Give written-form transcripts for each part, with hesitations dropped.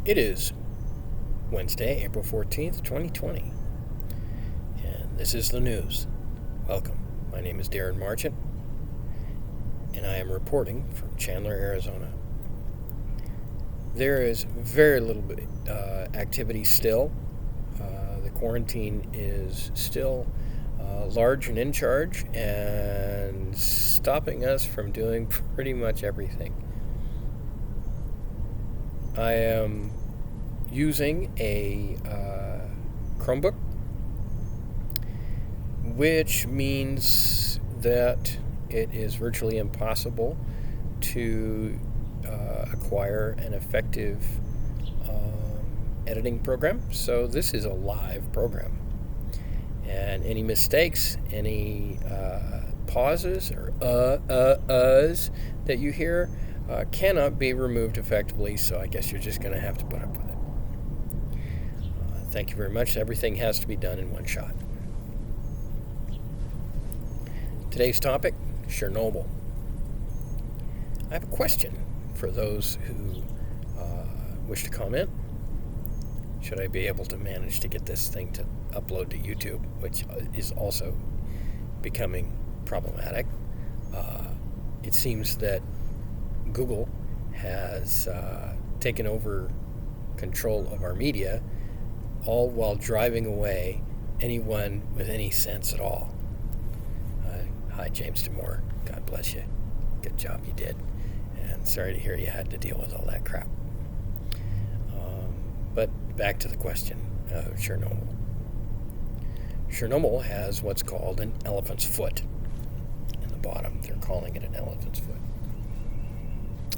It is Wednesday, April 14th, 2020, and this is the news. Welcome. My name is Darren Marchant, and I am reporting from Chandler, Arizona. There is very little activity still. The quarantine is still large and in charge and stopping us from doing pretty much everything. I am using a Chromebook, which means that it is virtually impossible to acquire an effective editing program. So this is a live program. And any mistakes, any pauses or uhs that you hear cannot be removed effectively, so I guess you're just going to have to put up with it. Thank you very much. Everything has to be done in one shot. Today's topic, Chernobyl. I have a question for those who wish to comment. Should I be able to manage to get this thing to upload to YouTube, which is also becoming problematic. It seems that Google has taken over control of our media, all while driving away anyone with any sense at all. Hi, James Damore. God bless you. Good job you did. And sorry to hear you had to deal with all that crap. But back to the question of Chernobyl. Chernobyl has what's called an elephant's foot in the bottom. They're calling it an elephant's foot.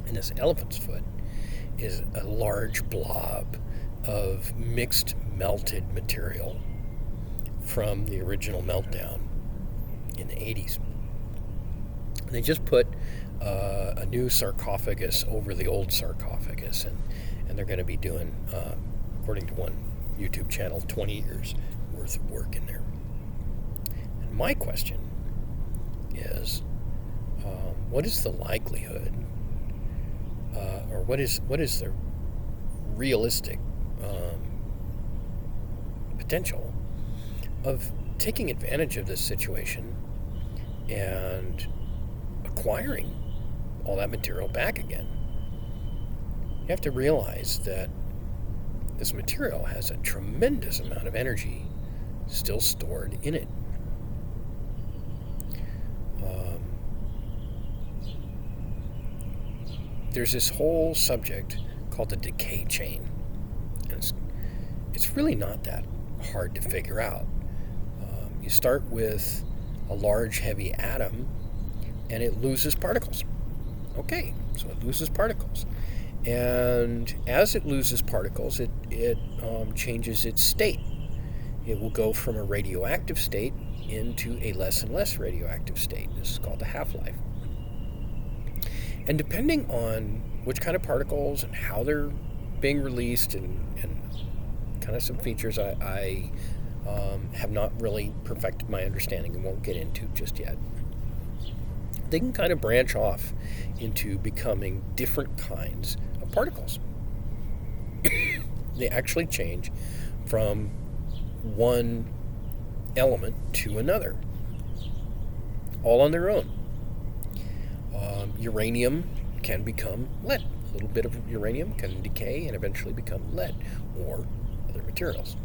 And this elephant's foot is a large blob of mixed melted material from the original meltdown in the 80s. They just put a new sarcophagus over the old sarcophagus, and they're going to be doing, according to one YouTube channel, 20 years worth of work in there. And my question is, what is the likelihood, or what is the realistic potential of taking advantage of this situation and acquiring all that material back again? You have to realize that this material has a tremendous amount of energy still stored in it. There's this whole subject called the decay chain. And it's really not that hard to figure out. You start with a large, heavy atom, and it loses particles. Okay, so it loses particles. And as it loses particles, it changes its state. It will go from a radioactive state into a less and less radioactive state. This is called the half-life. And depending on which kind of particles and how they're being released and kind of some features I have not really perfected my understanding and won't get into just yet, they can kind of branch off into becoming different kinds of particles. They actually change from one element to another, all on their own. Uranium can become lead. A little bit of uranium can decay and eventually become lead or other materials.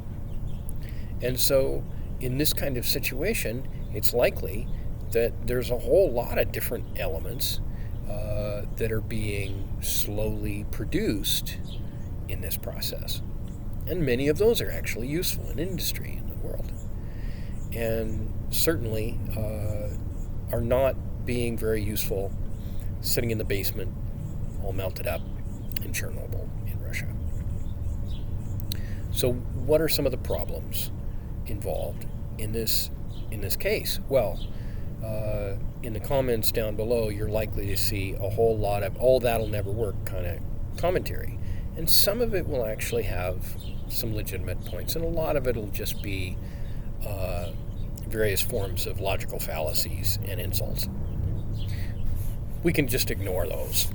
And so in this kind of situation, it's likely that there's a whole lot of different elements that are being slowly produced in this process. And many of those are actually useful in industry in the world. And certainly are not being very useful sitting in the basement, all melted up in Chernobyl in Russia. So what are some of the problems involved in this case? Well, in the comments down below, you're likely to see a whole lot of, oh, that'll never work kind of commentary. And some of it will actually have some legitimate points, and a lot of it will just be various forms of logical fallacies and insults. We can just ignore those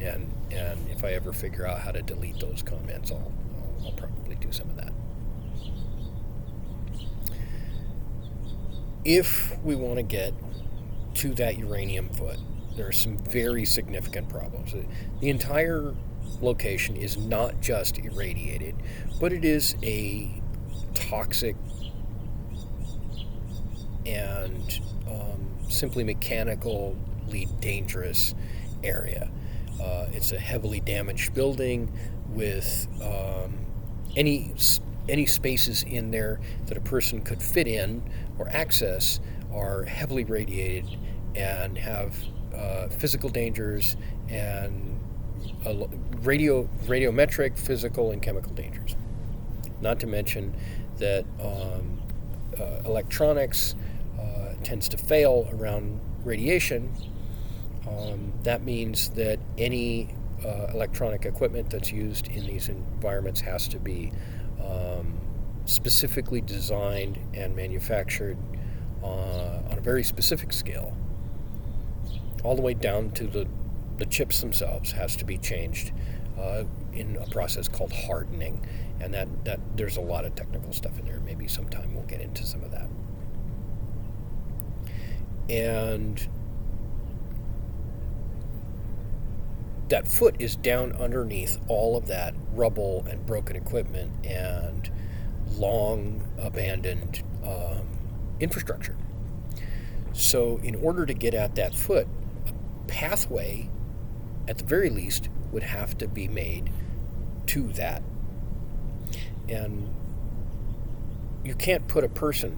and And if I ever figure out how to delete those comments, I'll probably do some of that. If we want to get to that uranium foot, there are some very significant problems. The entire location is not just irradiated, but it is a toxic and simply mechanically dangerous area. It's a heavily damaged building with any spaces in there that a person could fit in or access are heavily radiated and have physical dangers and radiometric, physical, and chemical dangers. Not to mention that electronics tends to fail around radiation. That means that any electronic equipment that's used in these environments has to be specifically designed and manufactured on a very specific scale, all the way down to the chips themselves has to be changed in a process called hardening, and that there's a lot of technical stuff in there. Maybe sometime we'll get into some of that. And that foot is down underneath all of that rubble and broken equipment and long abandoned infrastructure. So in order to get at that foot, a pathway, at the very least, would have to be made to that. And you can't put a person,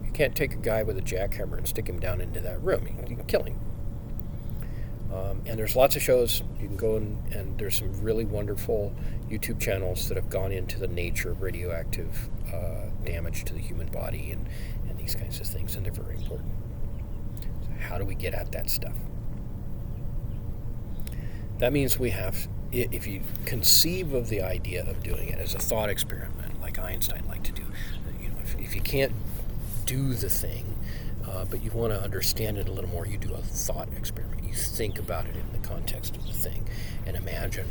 you can't take a guy with a jackhammer and stick him down into that room. You can kill him. And there's lots of shows. You can go and there's some really wonderful YouTube channels that have gone into the nature of radioactive damage to the human body and these kinds of things, and they're very important. So how do we get at that stuff? That means we have, if you conceive of the idea of doing it as a thought experiment, like Einstein liked to do, if you can't do the thing, but you want to understand it a little more, you do a thought experiment. You think about it in the context of the thing and imagine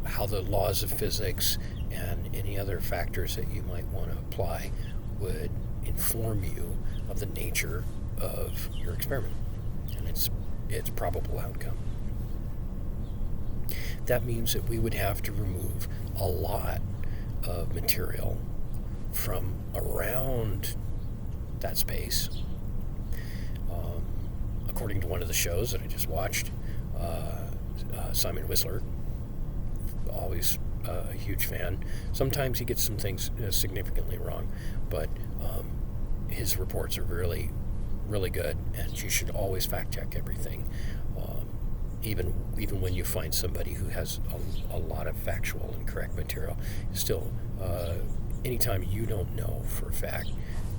how the laws of physics and any other factors that you might want to apply would inform you of the nature of your experiment and its probable outcome. That means that we would have to remove a lot of material from around that space. According to one of the shows that I just watched, Simon Whistler, always a huge fan. Sometimes he gets some things significantly wrong, but his reports are really, really good, and you should always fact check everything. Even when you find somebody who has a lot of factual and correct material, still, anytime you don't know for a fact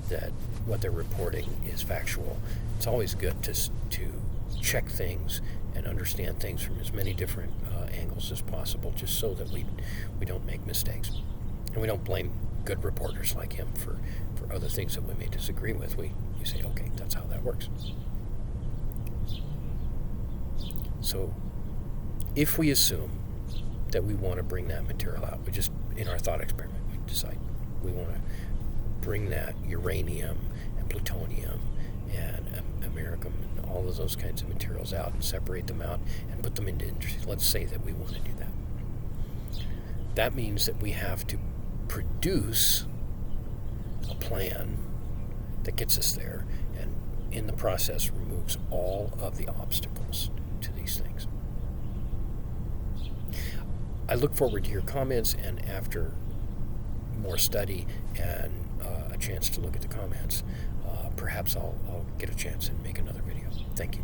that what they're reporting is factual, it's always good to check things and understand things from as many different angles as possible, just so that we don't make mistakes. And we don't blame good reporters like him for other things that we may disagree with. We say, okay, that's how that works. So if we assume that we want to bring that material out, we just, in our thought experiment, we decide we want to bring that uranium and plutonium and americium and all of those kinds of materials out and separate them out and put them into industry. Let's say that we want to do that. That means that we have to produce a plan that gets us there and in the process removes all of the obstacles to these things. I look forward to your comments, and after more study and a chance to look at the comments, perhaps I'll get a chance and make another video. Thank you.